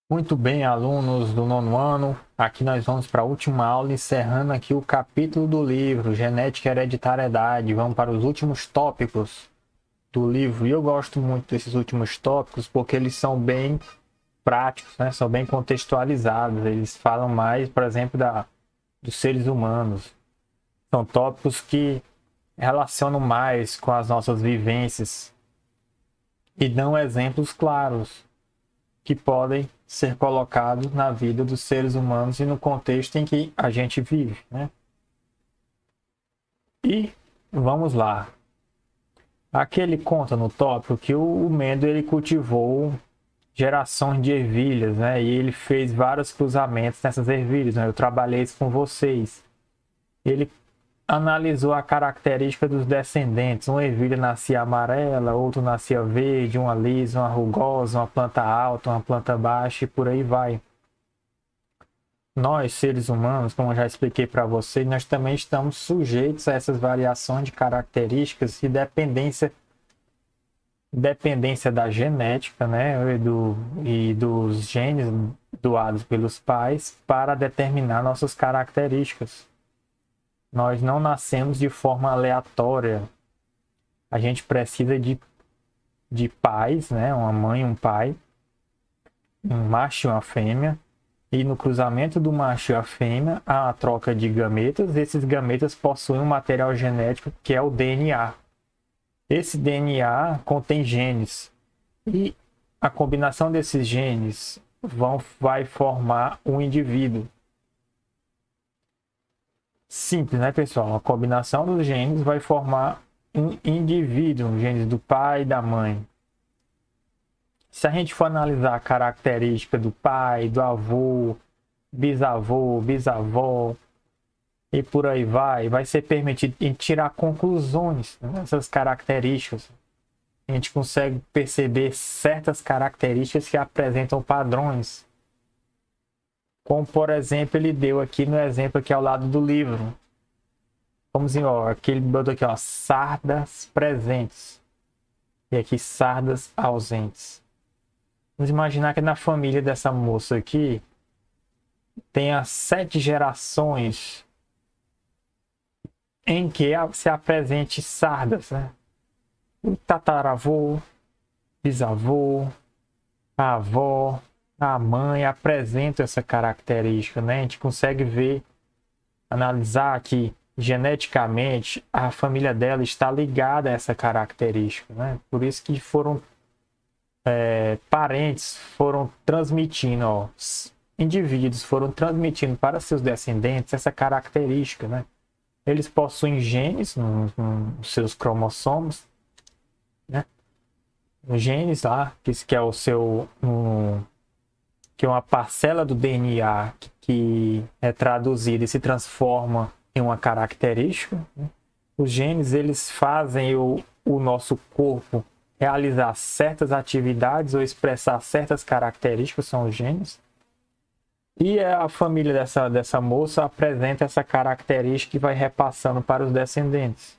Muito bem, alunos do nono ano. Aqui nós vamos para a última aula, encerrando aqui o capítulo do livro Genética e Hereditariedade. Vamos para os últimos tópicos do livro. E eu gosto muito desses últimos tópicos porque eles são bem práticos, né? São bem contextualizados. Eles falam mais, por exemplo, dos seres humanos. São tópicos que relacionam mais com as nossas vivências e dão exemplos claros que podem ser colocados na vida dos seres humanos e no contexto em que a gente vive, né? E vamos lá. Aqui ele conta no tópico que o Mendel ele cultivou gerações de ervilhas, né? E ele fez vários cruzamentos nessas ervilhas, né? Eu trabalhei isso com vocês. Ele analisou a característica dos descendentes. Uma ervilha nascia amarela, outro nascia verde, uma lisa, uma rugosa, uma planta alta, uma planta baixa e por aí vai. Nós, seres humanos, como eu já expliquei para vocês, nós também estamos sujeitos a essas variações de características e dependência da genética, né, e dos genes doados pelos pais para determinar nossas características. Nós não nascemos de forma aleatória. A gente precisa de pais, né, uma mãe e um pai, um macho e uma fêmea. E no cruzamento do macho e a fêmea, há a troca de gametas. Esses gametas possuem um material genético que é o DNA. Esse DNA contém genes. E a combinação desses genes vai formar um indivíduo. Simples, né, pessoal? A combinação dos genes vai formar um indivíduo, genes do pai e da mãe. Se a gente for analisar a característica do pai, do avô, bisavô, bisavó e por aí vai ser permitido tirar conclusões dessas características. A gente consegue perceber certas características que apresentam padrões. Como, por exemplo, ele deu aqui no exemplo aqui ao lado do livro. Vamos ver, ó, aqui ele botou aqui, ó, sardas presentes. E aqui sardas ausentes. Vamos imaginar que na família dessa moça aqui tenha 7 gerações em que se apresente sardas, né? O tataravô, bisavô, a avó, a mãe apresentam essa característica, né? A gente consegue ver, analisar que geneticamente a família dela está ligada a essa característica, né? Por isso que parentes foram transmitindo, ó, indivíduos foram transmitindo para seus descendentes essa característica, né? Eles possuem genes nos seus cromossomos, né? Os genes lá, que é o seu, que é uma parcela do DNA que é traduzida e se transforma em uma característica, né? Os genes eles fazem o nosso corpo realizar certas atividades ou expressar certas características, são os genes. E a família dessa moça apresenta essa característica e vai repassando para os descendentes.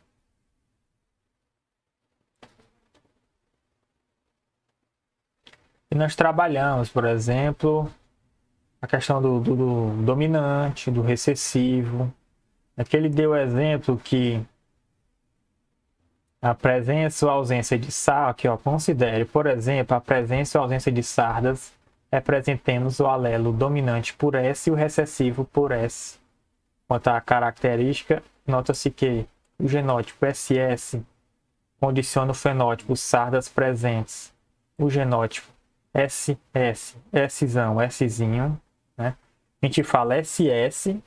E nós trabalhamos, por exemplo, a questão do dominante, do recessivo. Aqui ele deu o exemplo que a presença ou ausência de sardas, aqui, ó, considere, por exemplo, a presença ou ausência de sardas, representemos o alelo dominante por S e o recessivo por S. Quanto à característica, nota-se que o genótipo SS condiciona o fenótipo sardas presentes. O genótipo SS, Szão, Szinho, né? A gente fala SS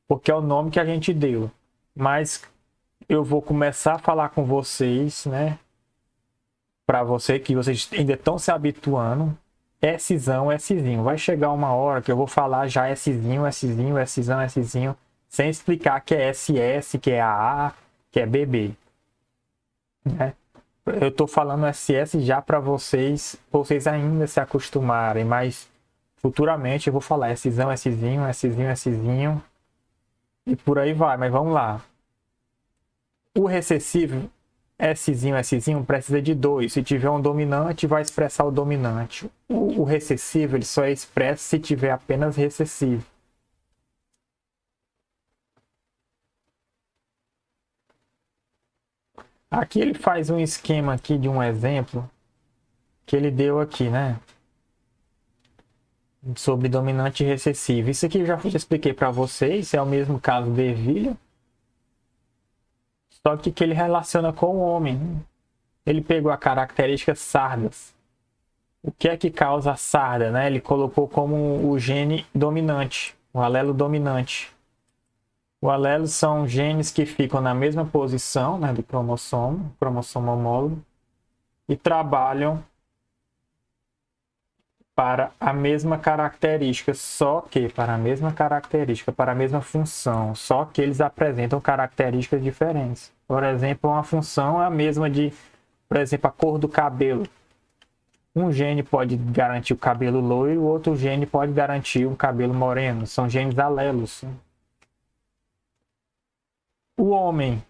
porque é o nome que a gente deu, mas eu vou começar a falar com vocês, né? Para você que vocês ainda estão se habituando, Szão, Szinho. Vai chegar uma hora que eu vou falar já Szinho, Szinho, Szão, Szinho, sem explicar que é SS, que é AA, que é BB, né? Eu estou falando SS já para vocês ainda se acostumarem, mas futuramente eu vou falar Szão, Szinho, Szinho, Szinho e por aí vai. Mas vamos lá. O recessivo Szinho precisa de 2. Se tiver um dominante, vai expressar o dominante. O recessivo ele só é expresso se tiver apenas recessivo. Aqui ele faz um esquema aqui de um exemplo que ele deu aqui, né? Sobre dominante e recessivo. Isso aqui eu já expliquei para vocês, é o mesmo caso de ervilha. Só que ele relaciona com o homem. Ele pegou a característica sardas. O que é que causa a sarda, né? Ele colocou como o gene dominante, o alelo dominante. O alelo são genes que ficam na mesma posição, né, do cromossomo homólogo, e trabalham para a mesma característica, só que para a mesma característica, para a mesma função, só que eles apresentam características diferentes. Por exemplo, uma função é a mesma de, por exemplo, a cor do cabelo. Um gene pode garantir o cabelo loiro, o outro gene pode garantir um cabelo moreno. São genes alelos. O homem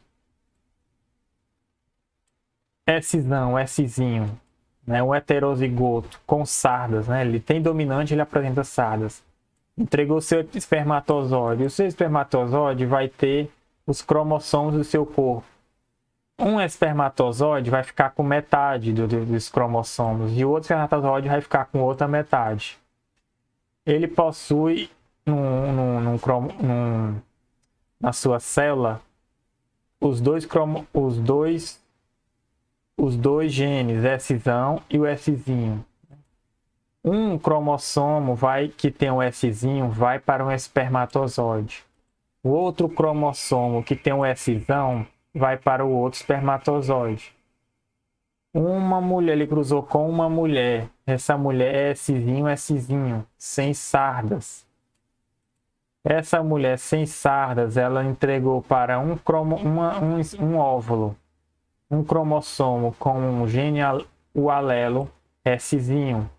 Szinho, né, um heterozigoto com sardas, né, ele tem dominante, ele apresenta sardas. Entregou seu espermatozoide. O seu espermatozoide vai ter os cromossomos do seu corpo. Um espermatozoide vai ficar com metade dos cromossomos e o outro espermatozoide vai ficar com outra metade. Ele possui na sua célula os dois genes, Szão e o Szinho. Um cromossomo que tem o Szinho vai para um espermatozoide. O outro cromossomo que tem o Szão vai para o outro espermatozoide. Uma mulher, ele cruzou com uma mulher. Essa mulher é Szinho, sem sardas. Essa mulher sem sardas, ela entregou para um óvulo, um cromossomo com um gene, o alelo Szinho,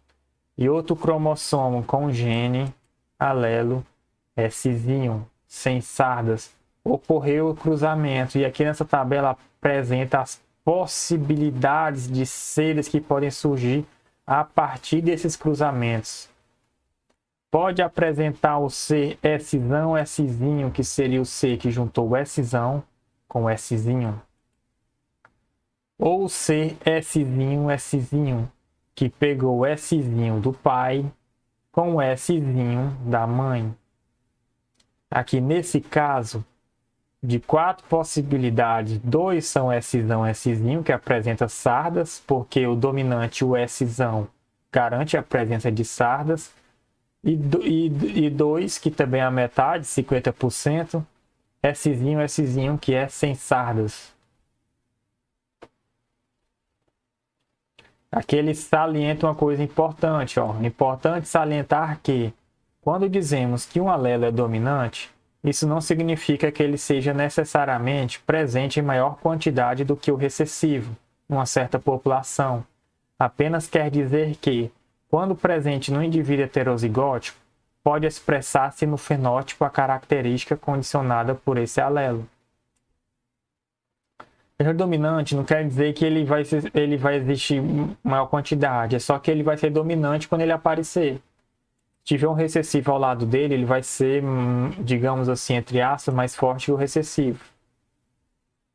e outro cromossomo com gene alelo Szinho, sem sardas. Ocorreu o cruzamento, e aqui nessa tabela apresenta as possibilidades de seres que podem surgir a partir desses cruzamentos. Pode apresentar o ser Szão, Szinho, que seria o ser que juntou o Szão com o Szinho. Ou o ser Szinho, que pegou o Szinho do pai com o Szinho da mãe. Aqui nesse caso, de 4 possibilidades, 2 são Szão, Szinho, que apresenta sardas, porque o dominante, o Szão, garante a presença de sardas. E 2, que também é a metade, 50%, Szinho, que é sem sardas. Aqui ele salienta uma coisa importante. Importante salientar que, quando dizemos que um alelo é dominante, isso não significa que ele seja necessariamente presente em maior quantidade do que o recessivo, numa certa população. Apenas quer dizer que, quando presente no indivíduo heterozigótico, pode expressar-se no fenótipo a característica condicionada por esse alelo. O dominante não quer dizer que ele vai existir maior quantidade, é só que ele vai ser dominante quando ele aparecer. Se tiver um recessivo ao lado dele, ele vai ser, digamos assim, entre aspas, mais forte que o recessivo.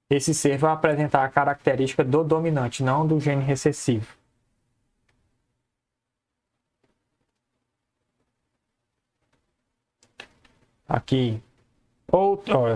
Esse ser vai apresentar a característica do dominante, não do gene recessivo. Aqui,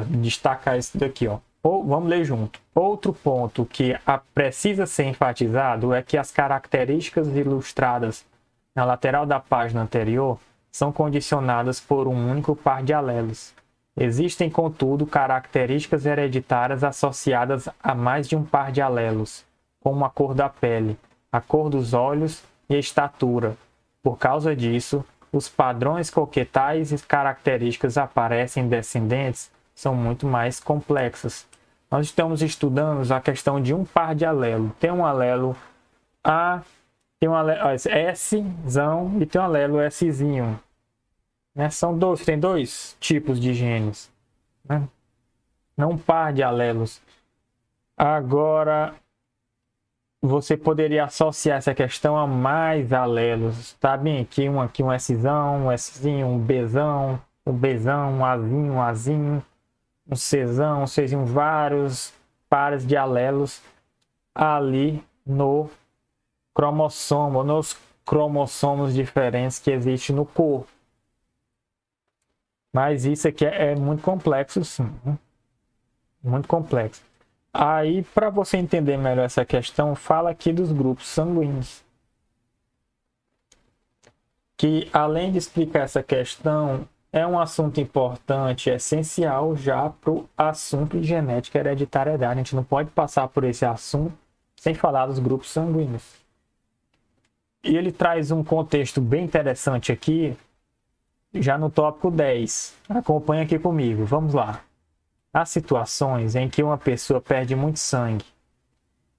destacar isso daqui, vamos ler junto. Outro ponto que precisa ser enfatizado é que as características ilustradas na lateral da página anterior são condicionadas por um único par de alelos. Existem, contudo, características hereditárias associadas a mais de um par de alelos, como a cor da pele, a cor dos olhos e a estatura. Por causa disso, os padrões com que tais características aparecem em descendentes são muito mais complexos. Nós estamos estudando a questão de um par de alelo. Tem um alelo A, tem um alelo Szão e tem um alelo Szinho. Né? Tem dois tipos de genes. Né? Não um par de alelos. Agora, você poderia associar essa questão a mais alelos, tá bem? Aqui um Szão, um Szinho, um Bzão, um Bzão, um Azinho, um Czão, um Czinho, vários pares de alelos ali no cromossomo, nos cromossomos diferentes que existem no corpo. Mas isso aqui é muito complexo, sim. Muito complexo. Aí, para você entender melhor essa questão, fala aqui dos grupos sanguíneos. Que, além de explicar essa questão, é um assunto importante, essencial já para o assunto de genética e hereditariedade. A gente não pode passar por esse assunto sem falar dos grupos sanguíneos. E ele traz um contexto bem interessante aqui, já no tópico 10. Acompanha aqui comigo, vamos lá. Há situações em que uma pessoa perde muito sangue,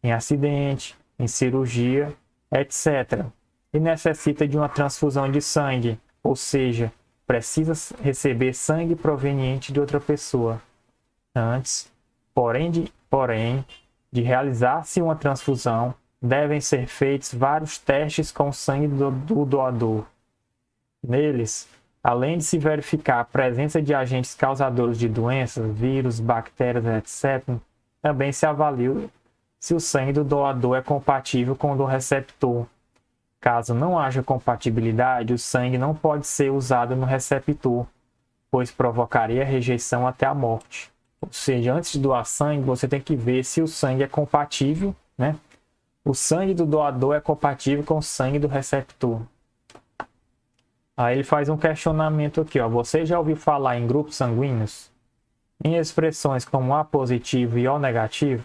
em acidente, em cirurgia, etc., e necessita de uma transfusão de sangue, ou seja, precisa receber sangue proveniente de outra pessoa. Antes, porém, de realizar-se uma transfusão, devem ser feitos vários testes com o sangue do doador. Neles, além de se verificar a presença de agentes causadores de doenças, vírus, bactérias, etc., também se avalia se o sangue do doador é compatível com o do receptor. Caso não haja compatibilidade, o sangue não pode ser usado no receptor, pois provocaria rejeição até a morte. Ou seja, antes de doar sangue, você tem que ver se o sangue é compatível, né? O sangue do doador é compatível com o sangue do receptor. Aí ele faz um questionamento aqui, ó. Você já ouviu falar em grupos sanguíneos? Em expressões como A positivo e O negativo?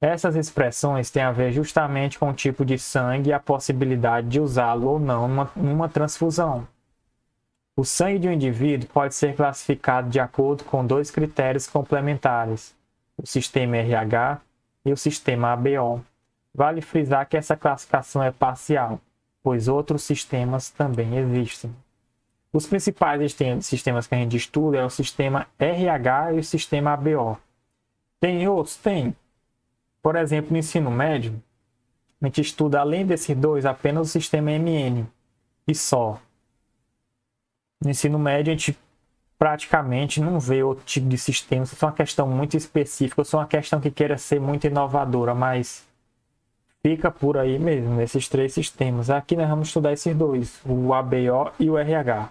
Essas expressões têm a ver justamente com o tipo de sangue e a possibilidade de usá-lo ou não numa transfusão. O sangue de um indivíduo pode ser classificado de acordo com dois critérios complementares, o sistema RH e o sistema ABO. Vale frisar que essa classificação é parcial, pois outros sistemas também existem. Os principais sistemas que a gente estuda é o sistema RH e o sistema ABO. Tem outros? Tem. Por exemplo, no ensino médio, a gente estuda, além desses dois, apenas o sistema MN e só. No ensino médio, a gente praticamente não vê outro tipo de sistema. Isso é uma questão muito específica, isso é uma questão que queira ser muito inovadora, mas fica por aí mesmo, nesses três sistemas. Aqui nós vamos estudar esses dois, o ABO e o RH.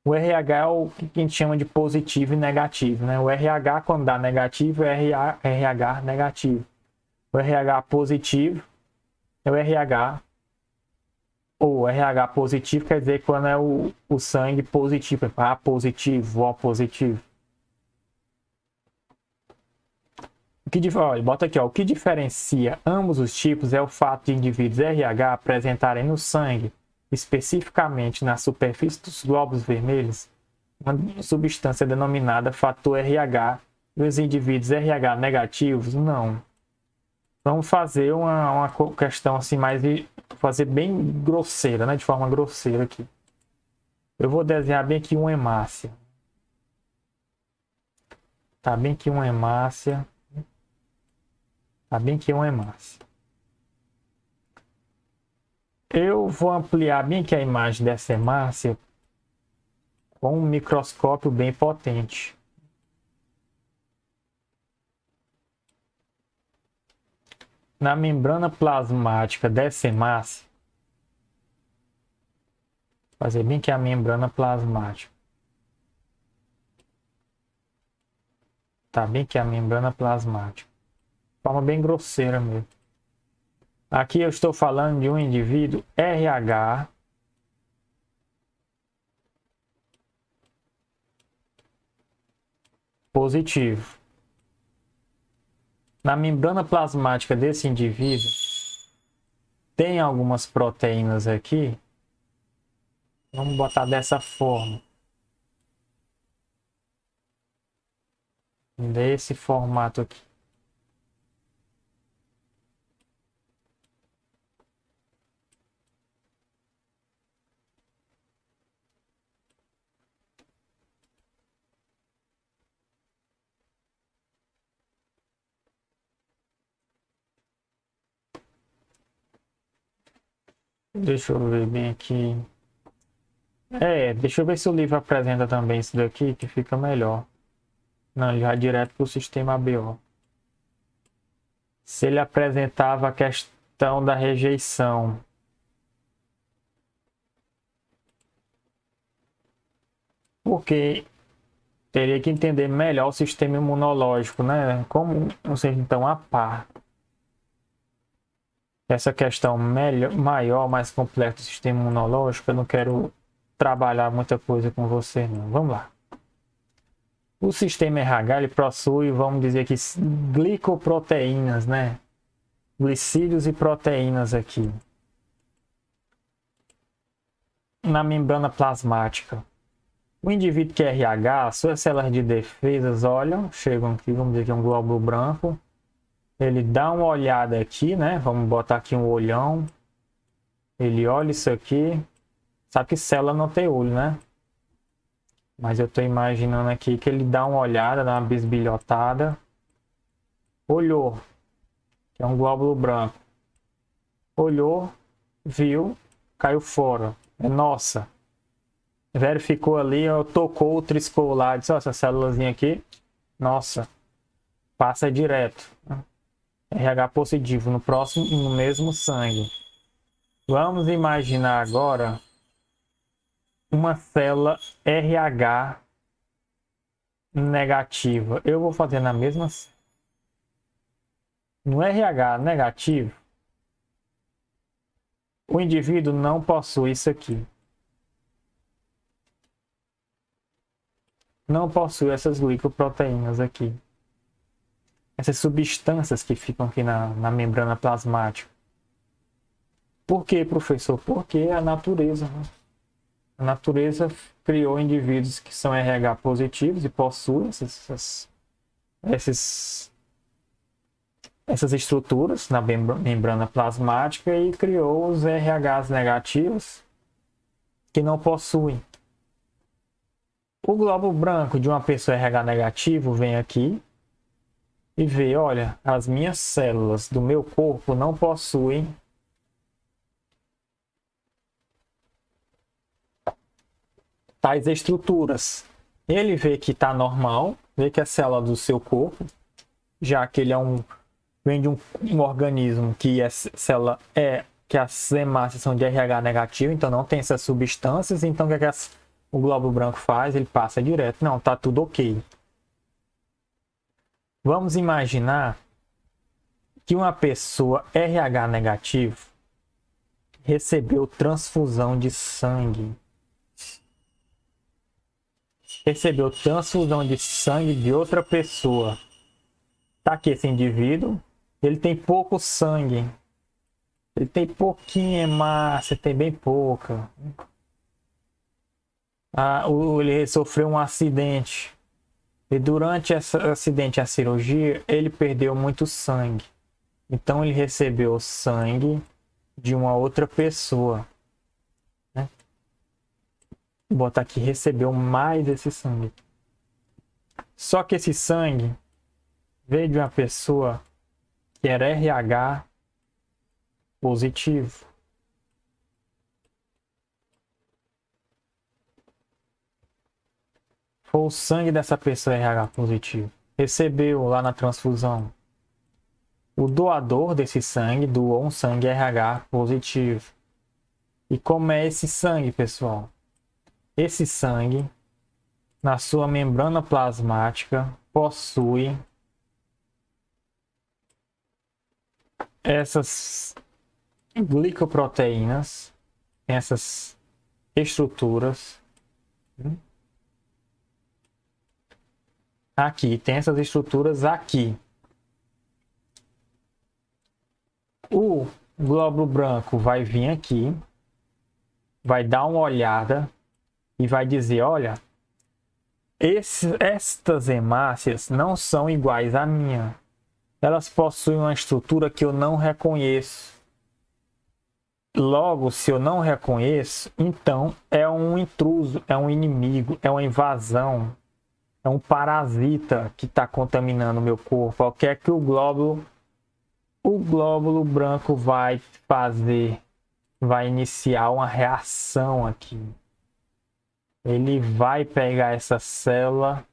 O RH é o que a gente chama de positivo e negativo, né? O RH, quando dá negativo, é RH negativo. O RH positivo é o RH, ou RH positivo quer dizer quando é o sangue positivo, A positivo, O positivo. Olha, bota aqui, ó, o que diferencia ambos os tipos é o fato de indivíduos RH apresentarem no sangue, especificamente na superfície dos glóbulos vermelhos, uma substância denominada fator RH, e os indivíduos RH negativos não. Vamos fazer uma questão assim mais fazer bem grosseira, né? De forma grosseira aqui. Eu vou desenhar bem aqui uma hemácia. Tá bem aqui uma hemácia. Tá bem aqui uma hemácia. Eu vou ampliar bem aqui a imagem dessa hemácia com um microscópio bem potente. Na membrana plasmática dessa hemácia, fazer bem que a membrana plasmática. Tá bem que a membrana plasmática. De forma bem grosseira mesmo. Aqui eu estou falando de um indivíduo RH positivo. Na membrana plasmática desse indivíduo, tem algumas proteínas aqui. Vamos botar dessa forma. Desse formato aqui. Deixa eu ver bem aqui. Deixa eu ver se o livro apresenta também isso daqui, que fica melhor. Não, já direto para o sistema ABO. Se ele apresentava a questão da rejeição. Porque teria que entender melhor o sistema imunológico, né? Como vocês estão a par. Essa questão maior, mais complexa do sistema imunológico, eu não quero trabalhar muita coisa com você, não. Vamos lá. O sistema RH ele possui, vamos dizer aqui, glicoproteínas, né? Glicídios e proteínas aqui na membrana plasmática. O indivíduo que é RH, suas células de defesas olham, chegam aqui, vamos dizer que é um glóbulo branco. Ele dá uma olhada aqui, né? Vamos botar aqui um olhão. Ele olha isso aqui. Sabe que célula não tem olho, né? Mas eu estou imaginando aqui que ele dá uma olhada, dá uma bisbilhotada. Olhou, que é um glóbulo branco. Olhou, viu, caiu fora. É nossa. Verificou ali, tocou, triscou lá, disse, ó, essa célulazinha aqui, nossa, passa direto. RH positivo no próximo e no mesmo sangue. Vamos imaginar agora uma célula RH negativa. Eu vou fazer na mesma. No RH negativo, o indivíduo não possui isso aqui. Não possui essas glicoproteínas aqui. Essas substâncias que ficam aqui na membrana plasmática. Por quê, professor? Porque a natureza. Né? A natureza criou indivíduos que são RH positivos e possuem essas estruturas na membrana plasmática e criou os RHs negativos que não possuem. O glóbulo branco de uma pessoa RH negativo vem aqui e vê, olha, as minhas células do meu corpo não possuem tais estruturas. Ele vê que está normal, vê que a célula do seu corpo, já que ele vem de um organismo que a célula que as hemácias são de RH negativo, então não tem essas substâncias, então o que o glóbulo branco faz? Ele passa direto. Não, tá tudo ok. Vamos imaginar que uma pessoa RH negativo recebeu transfusão de sangue. Recebeu transfusão de sangue de outra pessoa. Tá aqui esse indivíduo, ele tem pouco sangue. Ele tem pouquinha hemácia, tem bem pouca. Ele sofreu um acidente. E durante esse acidente, a cirurgia, ele perdeu muito sangue. Então ele recebeu sangue de uma outra pessoa. Né? Vou botar aqui, recebeu mais esse sangue. Só que esse sangue veio de uma pessoa que era RH positivo. Foi o sangue dessa pessoa RH positivo. Recebeu lá na transfusão. O doador desse sangue doou um sangue RH positivo. E como é esse sangue, pessoal? Esse sangue, na sua membrana plasmática, possui essas glicoproteínas, essas estruturas. Aqui, tem essas estruturas aqui. O glóbulo branco vai vir aqui, vai dar uma olhada e vai dizer, olha, estas hemácias não são iguais à minha. Elas possuem uma estrutura que eu não reconheço. Logo, se eu não reconheço, então é um intruso, é um inimigo, é uma invasão. É um parasita que está contaminando o meu corpo. O que é que o glóbulo branco vai fazer? vai iniciar uma reação aqui. Ele vai pegar essa célula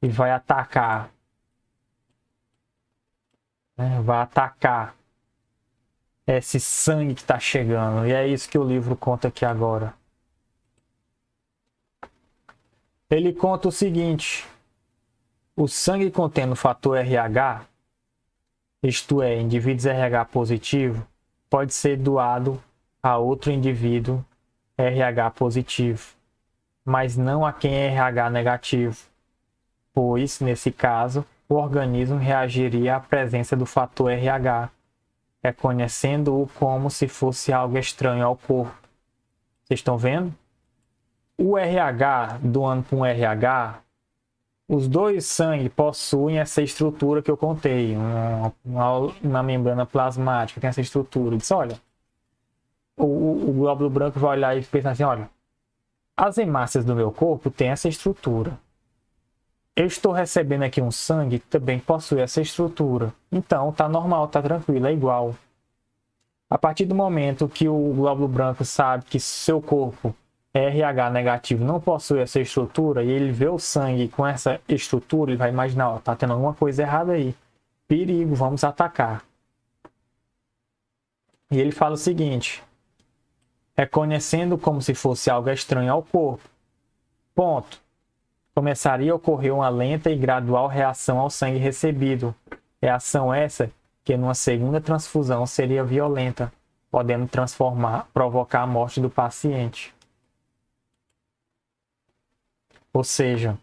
e vai atacar. Né? Vai atacar esse sangue que está chegando. E é isso que o livro conta aqui agora. Ele conta o seguinte: o sangue contendo o fator RH, isto é, indivíduos RH positivo, pode ser doado a outro indivíduo RH positivo, mas não a quem é RH negativo, pois, nesse caso, o organismo reagiria à presença do fator RH, reconhecendo-o como se fosse algo estranho ao corpo. Vocês estão vendo? O RH, doando para um RH, os dois sangue possuem essa estrutura que eu contei, uma membrana plasmática, tem essa estrutura. Diz, olha, o glóbulo branco vai olhar e pensar assim, olha, as hemácias do meu corpo têm essa estrutura. Eu estou recebendo aqui um sangue que também possui essa estrutura. Então, tá normal, tá tranquilo, é igual. A partir do momento que o glóbulo branco sabe que seu corpo RH negativo não possui essa estrutura e ele vê o sangue com essa estrutura, ele vai imaginar, ó, tá tendo alguma coisa errada aí. Perigo, vamos atacar. E ele fala o seguinte: reconhecendo como se fosse algo estranho ao corpo. Ponto. Começaria a ocorrer uma lenta e gradual reação ao sangue recebido. Reação essa que numa segunda transfusão seria violenta, podendo provocar a morte do paciente. Ou seja,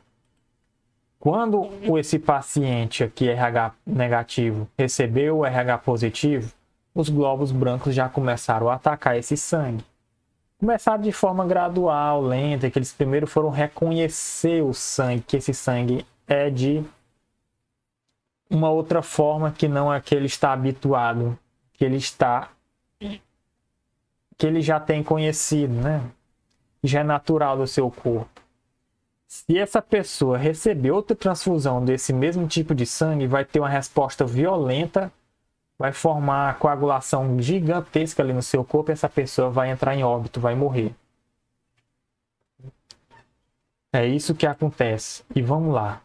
quando esse paciente aqui, RH negativo, recebeu o RH positivo, os glóbulos brancos já começaram a atacar esse sangue. Começaram de forma gradual, lenta, que eles primeiro foram reconhecer o sangue, que esse sangue é de uma outra forma que não é que ele está habituado, que ele já tem conhecido, né? Já é natural do seu corpo. Se essa pessoa receber outra transfusão desse mesmo tipo de sangue, vai ter uma resposta violenta, vai formar coagulação gigantesca ali no seu corpo e essa pessoa vai entrar em óbito, vai morrer. É isso que acontece. E vamos lá.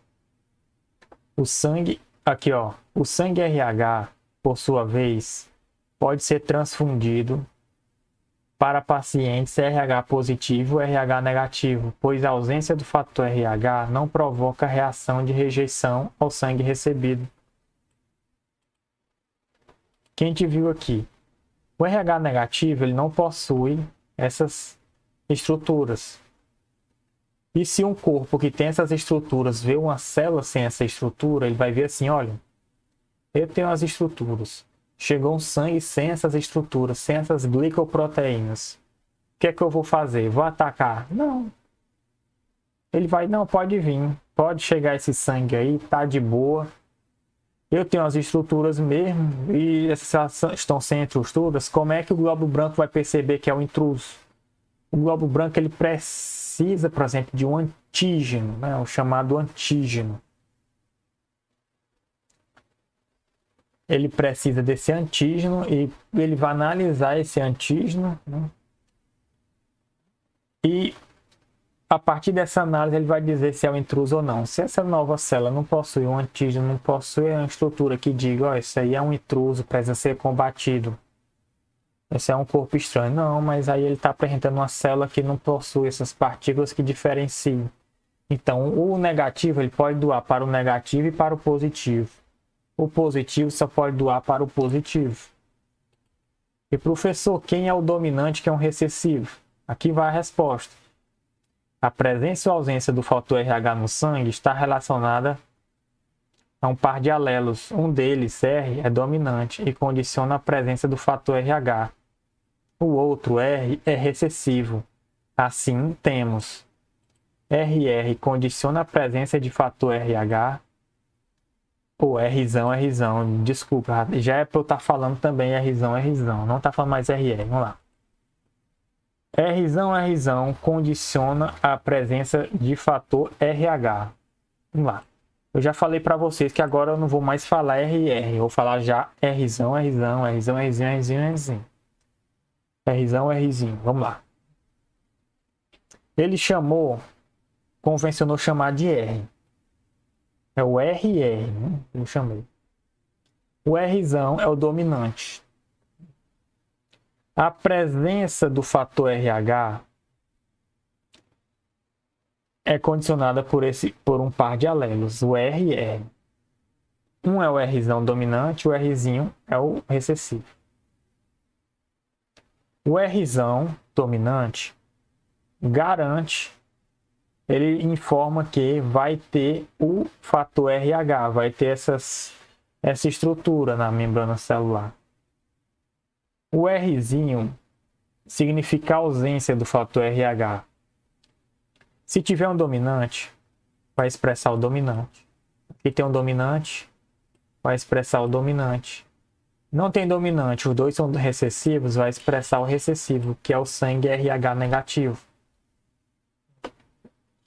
O sangue, aqui ó, o sangue RH, por sua vez, pode ser transfundido para pacientes RH positivo ou RH negativo, pois a ausência do fator RH não provoca reação de rejeição ao sangue recebido. Quem te viu aqui? O RH negativo ele não possui essas estruturas. E se um corpo que tem essas estruturas vê uma célula sem essa estrutura, ele vai ver assim, olha, eu tenho as estruturas. Chegou um sangue sem essas estruturas, sem essas glicoproteínas. O que é que eu vou fazer? Vou atacar? Não. Ele vai, não, pode vir. Pode chegar esse sangue aí, tá de boa. Eu tenho as estruturas mesmo e essas estão sem estruturas. Como é que o glóbulo branco vai perceber que é um intruso? O glóbulo branco ele precisa, por exemplo, de um antígeno, né? O chamado antígeno. Ele precisa desse antígeno e ele vai analisar esse antígeno, né? E a partir dessa análise ele vai dizer se é um intruso ou não. Se essa nova célula não possui um antígeno, não possui uma estrutura que diga, ó, isso aí é um intruso, precisa ser combatido. Esse é um corpo estranho. Não, mas aí ele está apresentando uma célula que não possui essas partículas que diferenciam. Então, o negativo ele pode doar para o negativo e para o positivo. O positivo só pode doar para o positivo. E professor, quem é o dominante, que é um recessivo? Aqui vai a resposta. A presença ou ausência do fator RH no sangue está relacionada a um par de alelos. Um deles, R, é dominante e condiciona a presença do fator RH. O outro, R, é recessivo. Assim, temos RR condiciona a presença de fator RH. Pô, Rzão, desculpa, já é para eu estar falando também Rzão, não está falando mais RR, vamos lá. Rzão condiciona a presença de fator RH. Vamos lá. Eu já falei para vocês que agora eu não vou mais falar RR, eu vou falar já Rzão. Rzão, Rzinho. Vamos lá. Ele convencionou chamar de R. É o RR, né? Eu chamei. O Rzão é o dominante. A presença do fator RH é condicionada por um par de alelos, o R e R. Um é o Rzão dominante, o Rzinho é o recessivo. O Rzão dominante garante, ele informa que vai ter o fator RH, vai ter essa estrutura na membrana celular. O Rzinho significa a ausência do fator RH. Se tiver um dominante, vai expressar o dominante. Aqui tem um dominante, vai expressar o dominante. Não tem dominante, os dois são recessivos, vai expressar o recessivo, que é o sangue RH negativo.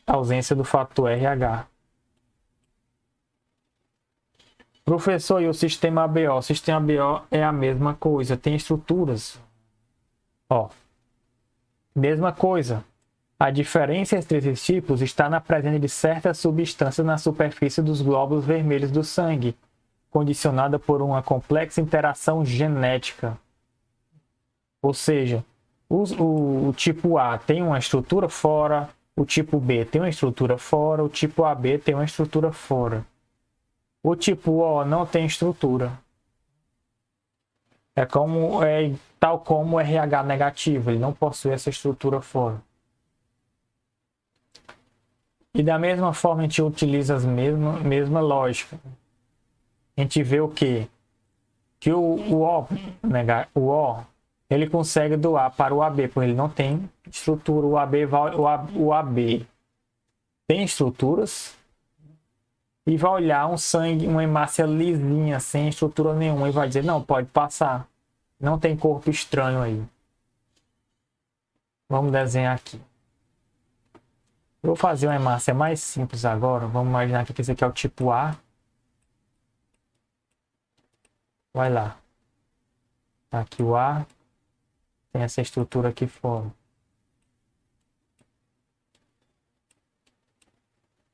Ausência do fator RH. Professor, e o sistema ABO? O sistema ABO é a mesma coisa, tem estruturas. Ó, mesma coisa. A diferença entre esses tipos está na presença de certas substâncias na superfície dos glóbulos vermelhos do sangue, condicionada por uma complexa interação genética. Ou seja, o tipo A tem uma estrutura fora, o tipo B tem uma estrutura fora, o tipo AB tem uma estrutura fora. O tipo O não tem estrutura. É tal como o RH negativo, ele não possui essa estrutura fora. E da mesma forma a gente utiliza a mesma lógica. A gente vê o quê? Que o O ele consegue doar para o AB, porque ele não tem estrutura. O AB tem estruturas e vai olhar um sangue, uma hemácia lisinha, sem estrutura nenhuma, e vai dizer, não, pode passar. Não tem corpo estranho aí. Vamos desenhar aqui. Eu vou fazer uma hemácia mais simples agora. Vamos imaginar que esse aqui é o tipo A. Vai lá. Tá aqui o A. Tem essa estrutura aqui fora.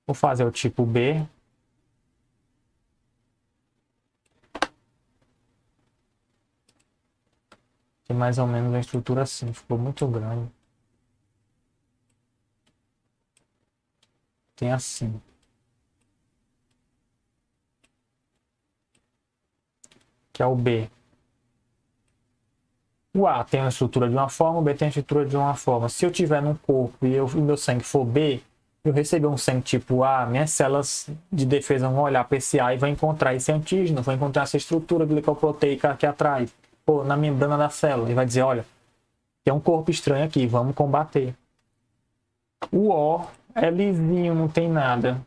Vou fazer o tipo B. Tem mais ou menos uma estrutura assim. Ficou muito grande. Tem assim. Que é o B. O A tem uma estrutura de uma forma, o B tem uma estrutura de uma forma. Se eu tiver num corpo e o meu sangue for B, eu receber um sangue tipo A, minhas células de defesa vão olhar para esse A e vão encontrar esse antígeno, vão encontrar essa estrutura glicoproteica aqui atrás, na membrana da célula, e vai dizer, olha, tem um corpo estranho aqui, vamos combater. O O é lisinho, não tem nada.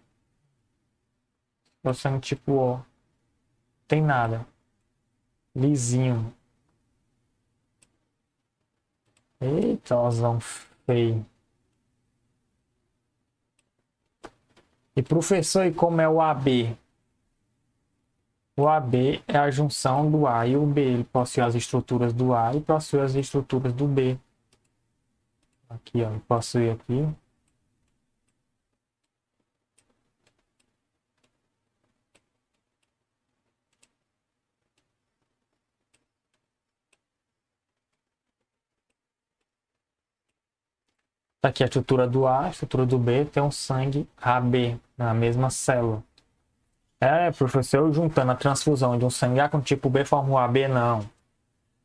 É o sangue tipo O. Não tem nada. Lisinho. Eita, osão feio. E professor, e como é o AB? O AB é a junção do A e o B. Ele possui as estruturas do A e possui as estruturas do B. Aqui, ó, ele possui aqui. Aqui a estrutura do A, a estrutura do B, tem um sangue AB na mesma célula. Professor, eu juntando a transfusão de um sangue A com tipo B forma o AB, não.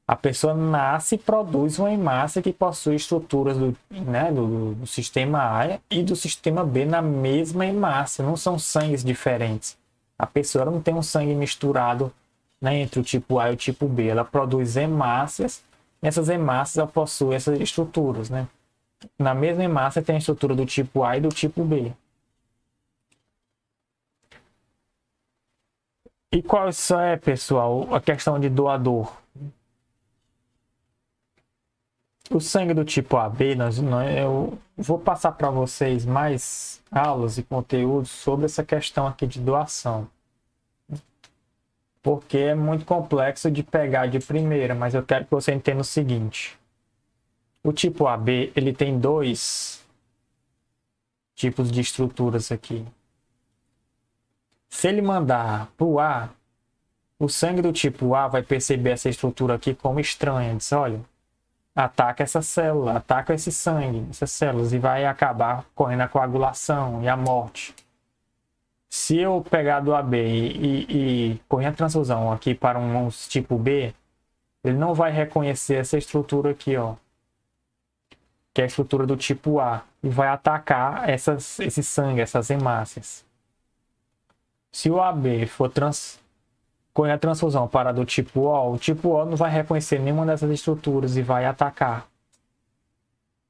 A pessoa nasce e produz uma hemácia que possui estruturas do sistema A e do sistema B na mesma hemácia, não são sangues diferentes. A pessoa não tem um sangue misturado, né, entre o tipo A e o tipo B, ela produz hemácias, e essas hemácias ela possui essas estruturas, né? Na mesma hemácia tem a estrutura do tipo A e do tipo B. E qual é, pessoal, a questão de doador? O sangue do tipo AB, eu vou passar para vocês mais aulas e conteúdos sobre essa questão aqui de doação. Porque é muito complexo de pegar de primeira, mas eu quero que você entenda o seguinte. O tipo AB, ele tem dois tipos de estruturas aqui. Se ele mandar para o A, o sangue do tipo A vai perceber essa estrutura aqui como estranha. Diz, olha, ataca essa célula, ataca esse sangue, essas células, e vai acabar correndo a coagulação e a morte. Se eu pegar do AB e correr a transfusão aqui para um tipo B, ele não vai reconhecer essa estrutura aqui, ó, que é a estrutura do tipo A, e vai atacar esse sangue, essas hemácias. Se o AB for correr a transfusão para do tipo O não vai reconhecer nenhuma dessas estruturas e vai atacar.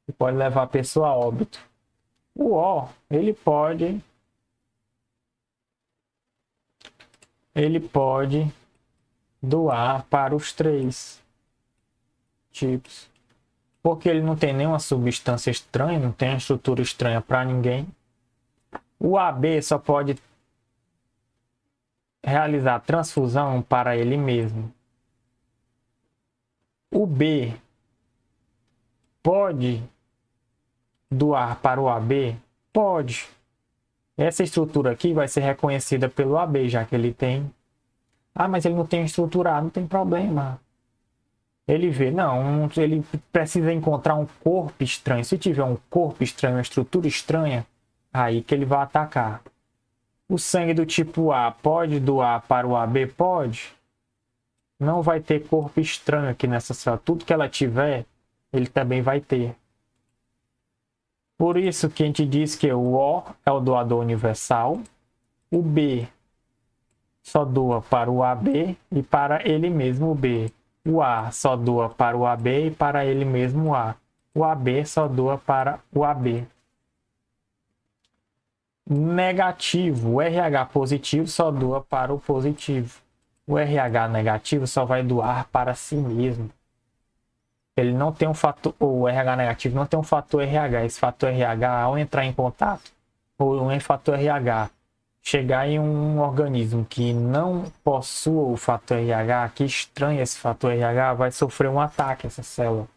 E pode levar a pessoa a óbito. O O, ele pode doar para os três tipos. Porque ele não tem nenhuma substância estranha, não tem uma estrutura estranha para ninguém. O AB só pode realizar transfusão para ele mesmo. O B pode doar para o AB? Pode. Essa estrutura aqui vai ser reconhecida pelo AB, já que ele tem. Ah, mas ele não tem estrutura, não tem problema. Ele vê, não, ele precisa encontrar um corpo estranho. Se tiver um corpo estranho, uma estrutura estranha, aí que ele vai atacar. O sangue do tipo A pode doar para o AB? Pode. Não vai ter corpo estranho aqui nessa célula. Tudo que ela tiver, ele também vai ter. Por isso que a gente diz que o O é o doador universal. O B só doa para o AB e para ele mesmo o B. O A só doa para o AB e para ele mesmo o A. O AB só doa para o AB. Negativo. O RH positivo só doa para o positivo. O RH negativo só vai doar para si mesmo. Ele não tem um fator, o RH negativo não tem um fator RH. Esse fator RH, ao entrar em contato, ou um fator RH chegar em um organismo que não possua o fator RH, que estranha esse fator RH, vai sofrer um ataque essa célula.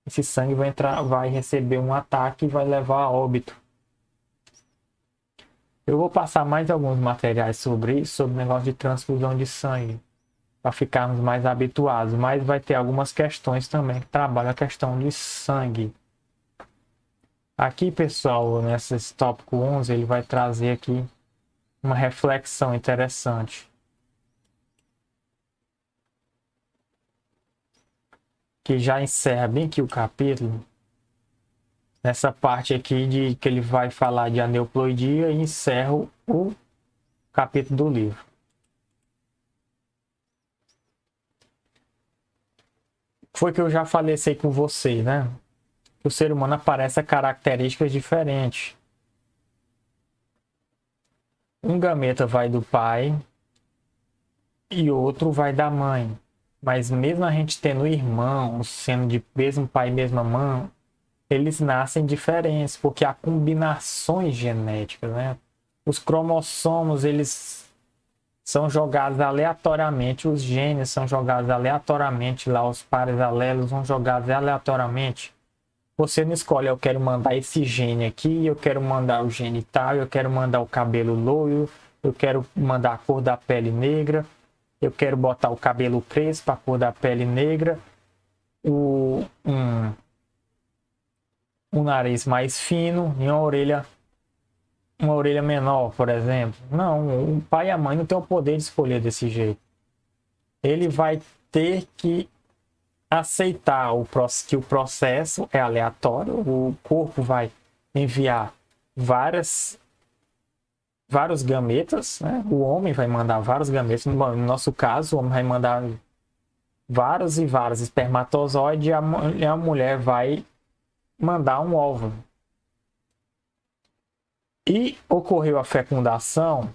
Esse sangue vai receber um ataque e vai levar a óbito. Eu vou passar mais alguns materiais sobre isso, sobre o negócio de transfusão de sangue, para ficarmos mais habituados, mas vai ter algumas questões também que trabalham a questão de sangue. Aqui, pessoal, nesse tópico 11, ele vai trazer aqui uma reflexão interessante. Que já encerra bem aqui o capítulo. Nessa parte aqui de que ele vai falar de aneuploidia e encerra o capítulo do livro. Foi que eu já falei isso aí com vocês, né? O ser humano aparece a características diferentes. Um gameta vai do pai e outro vai da mãe. Mas mesmo a gente tendo irmãos, sendo de mesmo pai e mesma mãe, eles nascem diferentes, porque há combinações genéticas, né? Os cromossomos, eles são jogados aleatoriamente, os genes são jogados aleatoriamente, lá os pares alelos são jogados aleatoriamente. Você não escolhe, eu quero mandar esse gene aqui, eu quero mandar o gene tal, eu quero mandar o cabelo loiro, eu quero mandar a cor da pele negra, eu quero botar o cabelo crespo, a cor da pele negra, um nariz mais fino e uma orelha menor, por exemplo. Não, o pai e a mãe não têm o poder de escolher desse jeito. Ele vai ter que aceitar que o processo é aleatório, o corpo vai enviar vários gametas, né? O homem vai mandar vários gametas, no nosso caso, o homem vai mandar vários e vários espermatozoides e a mulher vai mandar um óvulo. E ocorreu a fecundação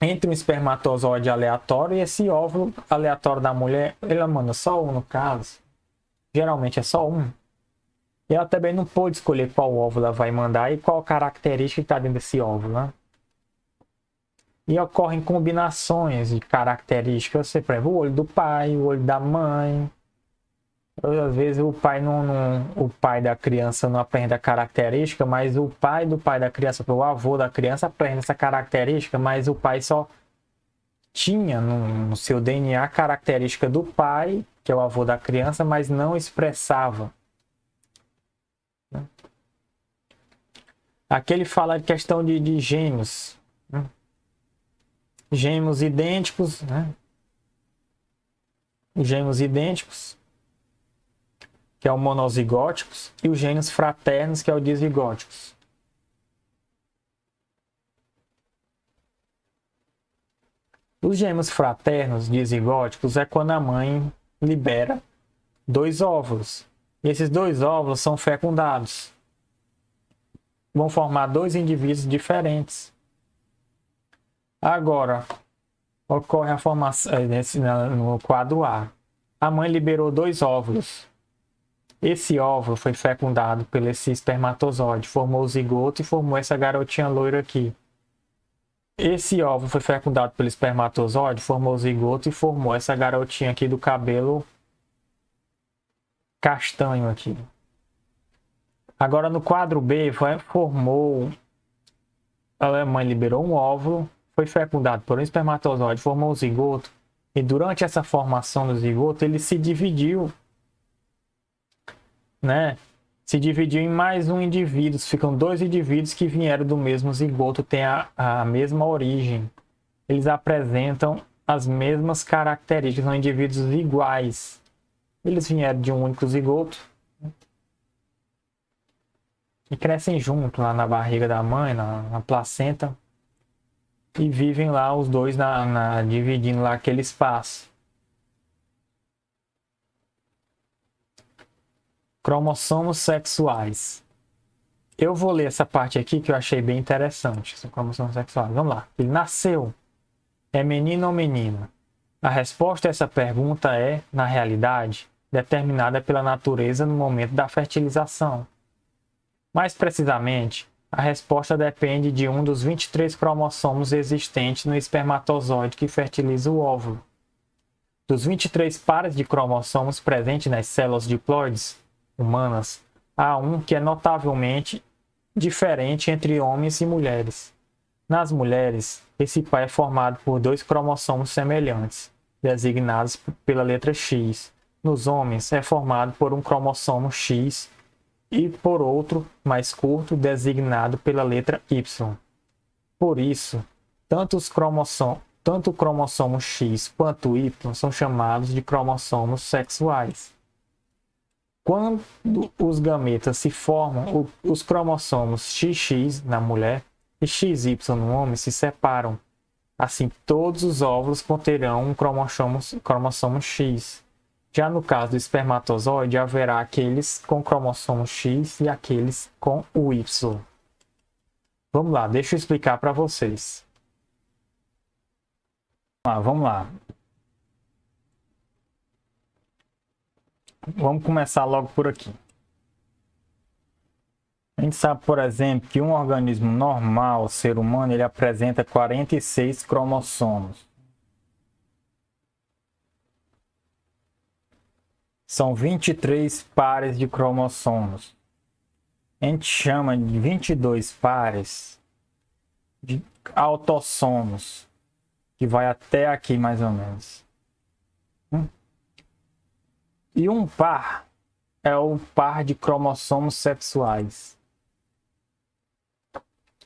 entre um espermatozoide aleatório e esse óvulo aleatório da mulher, ela manda só um no caso. Geralmente é só um. E ela também não pôde escolher qual óvulo ela vai mandar e qual característica está dentro desse óvulo, né? E ocorrem combinações de características, por exemplo, o olho do pai, o olho da mãe, Às vezes o pai da criança não aprende a característica, mas o pai do pai da criança, o avô da criança aprende essa característica, mas o pai só tinha no seu DNA a característica do pai, que é o avô da criança, mas não expressava. Aqui ele fala de questão de gêmeos. Gêmeos idênticos, né? Gêmeos idênticos, que é o monozigóticos, e os gêmeos fraternos, que é o dizigóticos. Os gêmeos fraternos dizigóticos é quando a mãe libera 2 óvulos. E esses 2 óvulos são fecundados. Vão formar 2 indivíduos diferentes. Agora, ocorre a formação no quadro A. A mãe liberou 2 óvulos. Esse óvulo foi fecundado pelo esse espermatozoide, formou o zigoto e formou essa garotinha loira aqui. Esse óvulo foi fecundado pelo espermatozoide, formou o zigoto e formou essa garotinha aqui do cabelo castanho aqui. Agora no quadro B, a mãe liberou um óvulo, foi fecundado por um espermatozoide, formou o zigoto, e durante essa formação do zigoto, ele se dividiu, né? Se dividiu em mais um indivíduo, ficam 2 indivíduos que vieram do mesmo zigoto, têm a mesma origem. Eles apresentam as mesmas características, são indivíduos iguais. Eles vieram de um único zigoto e crescem junto lá na barriga da mãe, na placenta, e vivem lá os dois dividindo lá aquele espaço. Cromossomos sexuais. Eu vou ler essa parte aqui que eu achei bem interessante. São cromossomos sexuais. Vamos lá. Ele nasceu. É menino ou menina? A resposta a essa pergunta é, na realidade, determinada pela natureza no momento da fertilização. Mais precisamente, a resposta depende de um dos 23 cromossomos existentes no espermatozoide que fertiliza o óvulo. Dos 23 pares de cromossomos presentes nas células diploides humanas, há um que é notavelmente diferente entre homens e mulheres. Nas mulheres, esse par é formado por 2 cromossomos semelhantes, designados pela letra X. Nos homens, é formado por um cromossomo X e por outro, mais curto, designado pela letra Y. Por isso, tanto o cromossomo X quanto o Y são chamados de cromossomos sexuais. Quando os gametas se formam, os cromossomos XX na mulher e XY no homem se separam. Assim, todos os óvulos conterão um cromossomo X. Já no caso do espermatozoide, haverá aqueles com cromossomo X e aqueles com o Y. Vamos lá, deixa eu explicar para vocês. Vamos lá. Vamos começar logo por aqui. A gente sabe, por exemplo, que um organismo normal, o ser humano, ele apresenta 46 cromossomos. São 23 pares de cromossomos. A gente chama de 22 pares de autossomos, que vai até aqui mais ou menos. E um par é o par de cromossomos sexuais.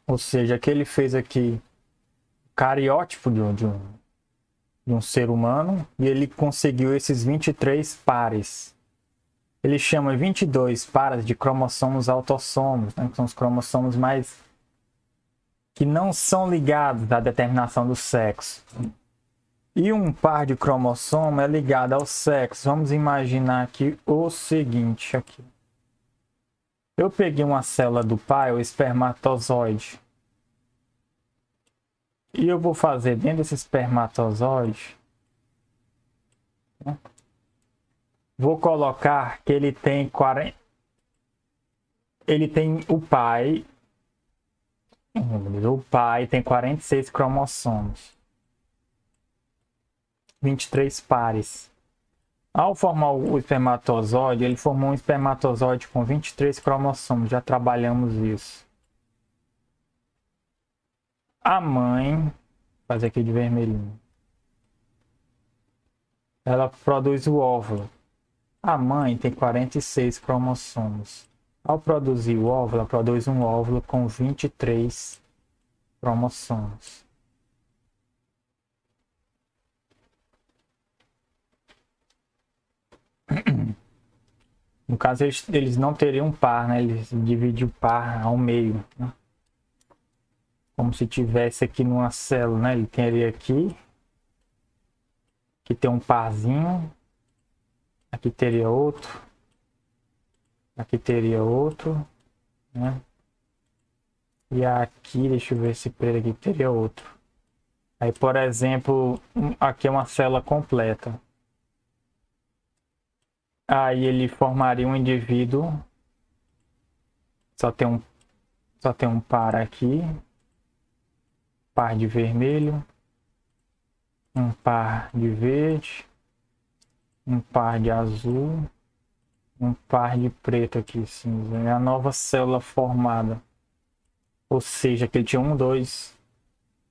Ou seja, que ele fez aqui o cariótipo de um ser humano e ele conseguiu esses 23 pares. Ele chama 22 pares de cromossomos autossomos, né, que são os cromossomos mais que não são ligados à determinação do sexo. E um par de cromossomo é ligado ao sexo. Vamos imaginar aqui o seguinte aqui. Eu peguei uma célula do pai, o espermatozoide. E eu vou fazer dentro desse espermatozoide. Vou colocar que ele tem 40. Ele tem o pai. O pai tem 46 cromossomos. 23 pares. Ao formar o espermatozoide, ele formou um espermatozoide com 23 cromossomos. Já trabalhamos isso. A mãe, vou fazer aqui de vermelhinho, ela produz o óvulo. A mãe tem 46 cromossomos. Ao produzir o óvulo, ela produz um óvulo com 23 cromossomos. No caso, eles não teriam par, né? Eles dividem o par ao meio, né? Como se tivesse aqui numa célula, né? Ele teria aqui, que tem um parzinho. Aqui teria outro. Aqui teria outro, né? E aqui, deixa eu ver se por aqui teria outro. Aí, por exemplo, aqui é uma célula completa. Aí ele formaria um indivíduo. Só tem um par aqui. Par de vermelho. Um par de verde. Um par de azul. Um par de preto aqui, cinza. É a nova célula formada. Ou seja, que ele tinha um, dois.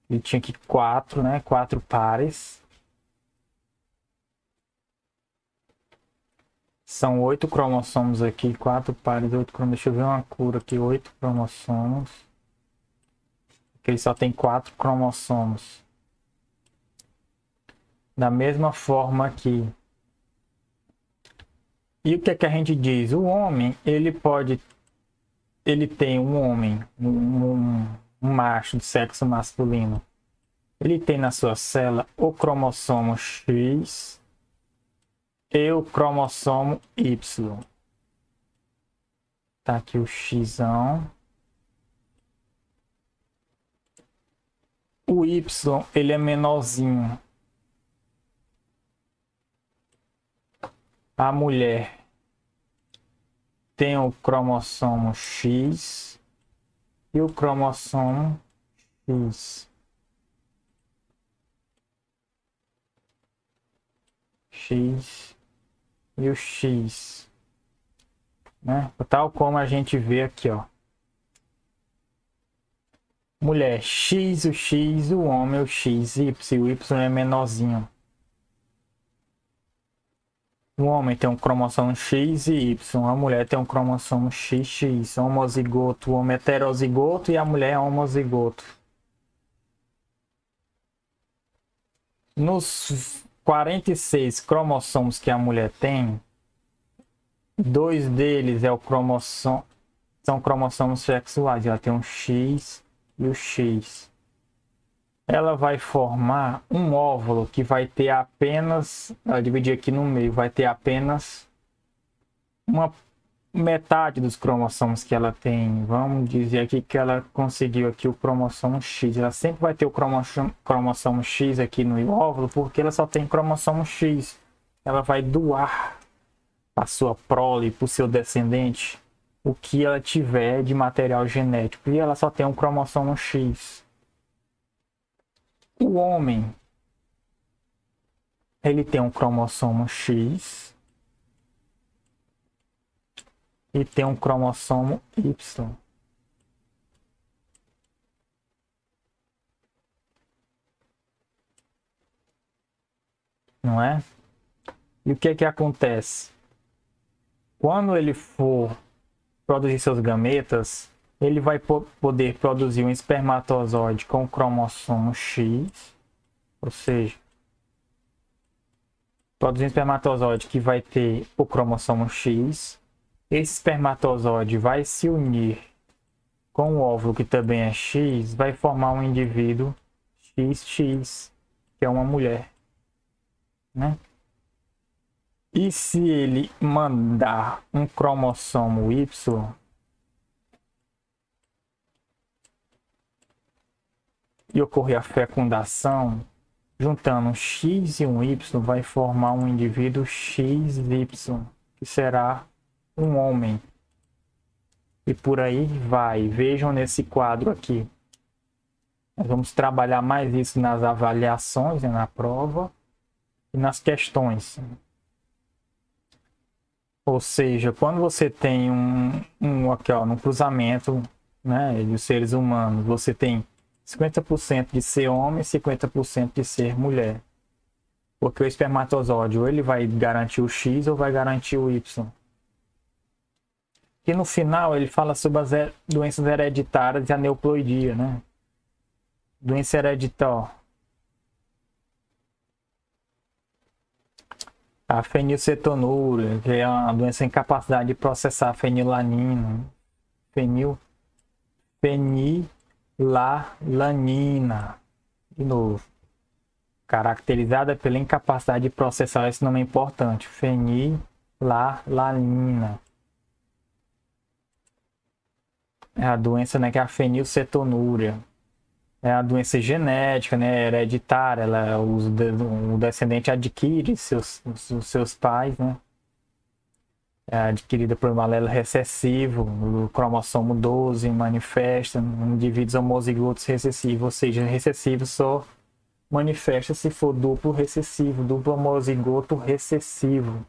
Ele tinha aqui quatro, né? Quatro pares. São 8 cromossomos aqui, 4 pares, 8 cromossomos. Deixa eu ver uma cura aqui, 8 cromossomos. Aqui ele só tem 4 cromossomos. Da mesma forma aqui. E o que é que a gente diz? O homem, ele tem um homem, um macho de sexo masculino. Ele tem na sua célula o cromossomo X e o cromossomo Y. Tá aqui o Xão. O Y, ele é menorzinho. A mulher tem o cromossomo X e o cromossomo X. X e o X, né? Tal como a gente vê aqui, ó. Mulher X, o X, o homem, o X, Y, o Y é menorzinho. O homem tem um cromossomo X e Y, a mulher tem um cromossomo XX, homozigoto, o homem é heterozigoto e a mulher é homozigoto. Nos 46 cromossomos que a mulher tem, 2 deles são cromossomos sexuais, ela tem um X e o X. Ela vai formar um óvulo que vai ter apenas, ela dividir aqui no meio, vai ter apenas uma metade dos cromossomos que ela tem. Vamos dizer aqui que ela conseguiu aqui o cromossomo X. Ela sempre vai ter o cromossomo X aqui no óvulo, porque ela só tem cromossomo X. Ela vai doar para sua prole, para o seu descendente, o que ela tiver de material genético. E ela só tem um cromossomo X. O homem, ele tem um cromossomo X e tem um cromossomo Y. Não é? E o que é que acontece? Quando ele for produzir seus gametas, ele vai poder produzir um espermatozoide com o cromossomo X, ou seja, produzir um espermatozoide que vai ter o cromossomo X. Esse espermatozoide vai se unir com o óvulo que também é X, vai formar um indivíduo XX, que é uma mulher, né? E se ele mandar um cromossomo Y e ocorrer a fecundação, juntando um X e um Y, vai formar um indivíduo XY, que será um homem. E por aí vai. Vejam nesse quadro aqui. Nós vamos trabalhar mais isso nas avaliações, né, na prova e nas questões. Ou seja, quando você tem aqui, ó, no cruzamento, né, de seres humanos, você tem 50% de ser homem e 50% de ser mulher. Porque o espermatozoide ou ele vai garantir o X ou vai garantir o Y. E no final ele fala sobre as doenças hereditárias e a neuploidia, né? Doença hereditária. A fenilcetonúria, que é uma doença incapacidade de processar fenilanina. Fenilalanina. De novo. Caracterizada pela incapacidade de processar, esse nome é importante. Fenilalanina. É a doença, né, que é a fenilcetonúria. É a doença genética, né, hereditária. Ela, o descendente adquire os seus pais, né? É adquirida por um alelo recessivo, o cromossomo 12 manifesta em indivíduos homozigotos recessivos, ou seja, recessivo só manifesta se for duplo recessivo, duplo homozigoto recessivo.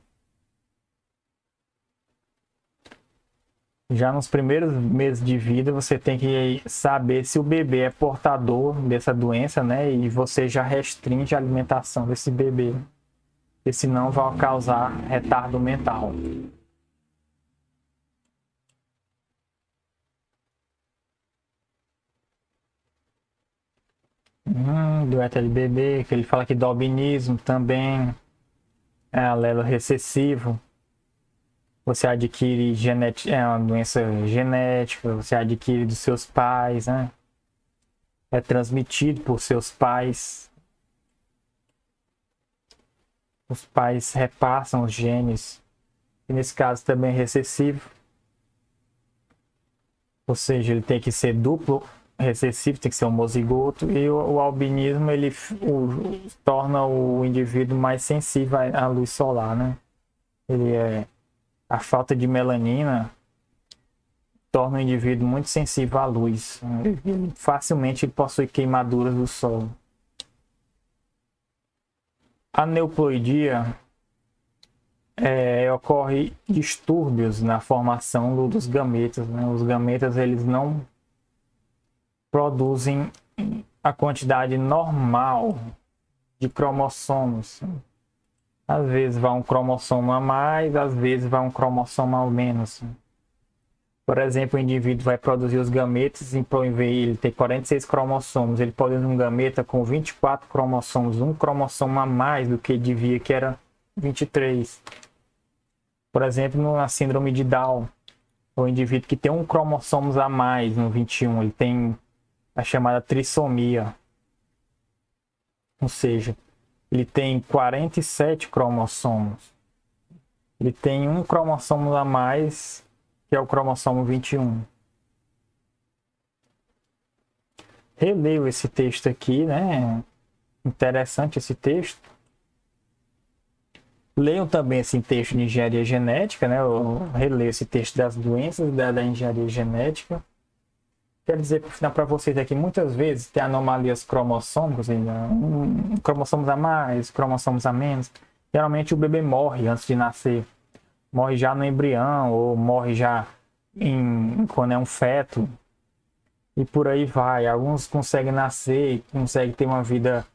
Já nos primeiros meses de vida, você tem que saber se o bebê é portador dessa doença, né? E você já restringe a alimentação desse bebê, porque senão vai causar retardo mental. Do ETLBB, que ele fala que do albinismo também é alelo recessivo. Você adquire é uma doença genética, você adquire dos seus pais, né? É transmitido por seus pais. Os pais repassam os genes. E nesse caso também é recessivo. Ou seja, ele tem que ser duplo recessivo, tem que ser homozigoto. E o albinismo, ele torna o indivíduo mais sensível à luz solar, né? A falta de melanina torna o indivíduo muito sensível à luz. Facilmente ele possui queimaduras do sol. A neuploidia ocorre distúrbios na formação dos gametas, né? Os gametas eles não produzem a quantidade normal de cromossomos. Às vezes vai um cromossomo a mais, às vezes vai um cromossomo a menos. Por exemplo, o indivíduo vai produzir os gametas, e ao invés de ele ter 46 cromossomos, ele pode ter um gameta com 24 cromossomos, um cromossomo a mais do que devia, que era 23. Por exemplo, na síndrome de Down, o indivíduo que tem um cromossomo a mais no 21, ele tem a chamada trissomia. Ou seja, ele tem 47 cromossomos. Ele tem um cromossomo a mais, que é o cromossomo 21. Releio esse texto aqui, né? Interessante esse texto. Leiam também esse texto de engenharia genética, né? Eu releio esse texto das doenças da engenharia genética. Quero dizer para vocês aqui, muitas vezes tem anomalias cromossômicas, cromossomos a mais, cromossomos a menos. Geralmente o bebê morre antes de nascer. Morre já no embrião ou morre já quando é um feto. E por aí vai. Alguns conseguem nascer e conseguem ter uma vida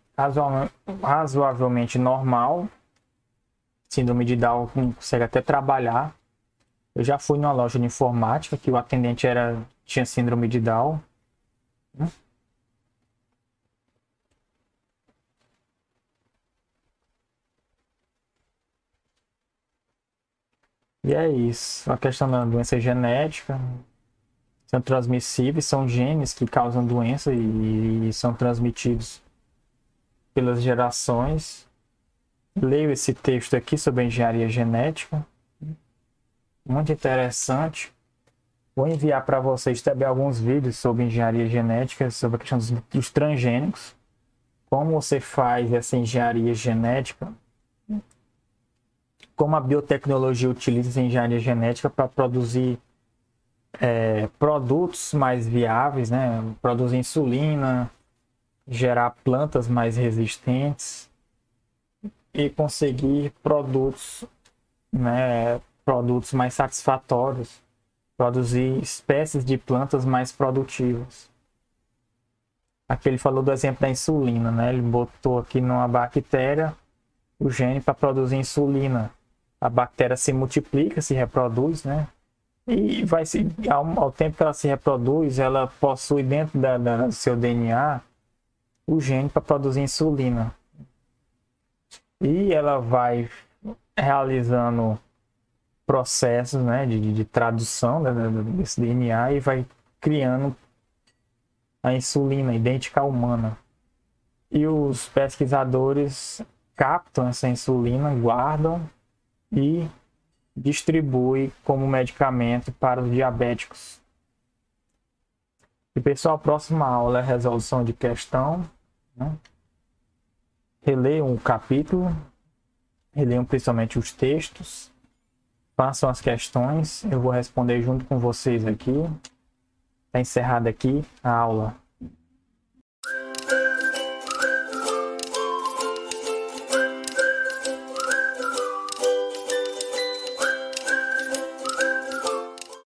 razoavelmente normal. Síndrome de Down consegue até trabalhar. Eu já fui numa loja de informática que o atendente tinha síndrome de Down. E é isso. A questão da doença genética. São transmissíveis, são genes que causam doença e são transmitidos pelas gerações. Leio esse texto aqui sobre a engenharia genética. Muito interessante. Vou enviar para vocês também alguns vídeos sobre engenharia genética, sobre a questão dos transgênicos. Como você faz essa engenharia genética. Como a biotecnologia utiliza essa engenharia genética para produzir produtos mais viáveis, né? Produzir insulina, gerar plantas mais resistentes e conseguir produtos, né, produtos mais satisfatórios, produzir espécies de plantas mais produtivas. Aqui ele falou do exemplo da insulina, né? Ele botou aqui numa bactéria o gene para produzir insulina. A bactéria se multiplica, se reproduz, né? E vai se, ao tempo que ela se reproduz, ela possui dentro do seu DNA o gene para produzir insulina. E ela vai realizando processos, né, de tradução desse DNA e vai criando a insulina idêntica à humana. E os pesquisadores captam essa insulina, guardam e distribuem como medicamento para os diabéticos. E pessoal, a próxima aula é a resolução de questão, né? Releiam o capítulo, releiam principalmente os textos, façam as questões, eu vou responder junto com vocês aqui. Está encerrada aqui a aula.